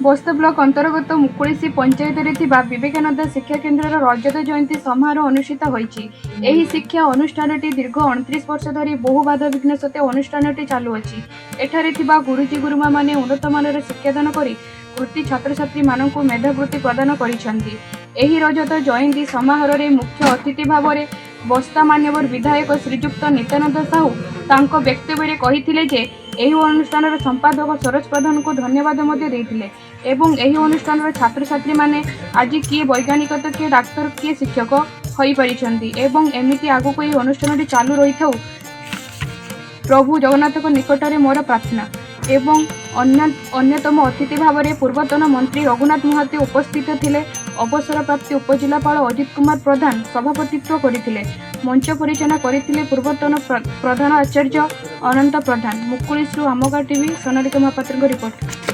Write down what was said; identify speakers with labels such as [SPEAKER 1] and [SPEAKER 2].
[SPEAKER 1] बस्त block अंतर्गत मुकुलिसी पंचायत में विवेकानंद शिक्षा केन्द्र रजत जयंती समारोह अनुष्ठित होती। शिक्षा अनुष्ठान दीर्घ 29 वर्ष धरी बहु बाधा विघ्न सत्वे अनुष्ठान चालुअछि। एठारे थिबा गुरुजी गुरुमा माने उन्नत मानर शिक्षादान करी कृति छात्र छात्री मानकु मेधावृत्ति प्रदान करिसेंति। एही रजत जयंती समारोह रे मुख्य अतिथि भाव में बस्ता मान्यवर विधायक श्रीजुक्त नित्यानंद साहू तांको वक्तव्य कहिथिले जे एही अनुष्ठान संपादक सरोज प्रधान को धन्यवाद देइथिले एवं एही अनुष्ठान छात्र छात्री माने आज किए वैज्ञानिक तो किए डाक्तर किए शिक्षक होई परिछंती एवं एमिति आगु एही अनुष्ठान चालू रही थाउ प्रभु जगन्नाथ को निकटरे मोर प्रार्थना। एवं अन्यतम अतिथि भाव में पूर्वतन मंत्री रघुनाथ महाती उपस्थित थिले। अवसर प्राप्त उपजिलापाल अजित कुमार प्रधान सभापतित्व करथिले। मंच परिचालना करथिले पूर्वतन प्रधान आचार्य अनंत प्रधान। मुकुलिसरू आमगा टीवी सोनालिका महापात्र रिपोर्ट।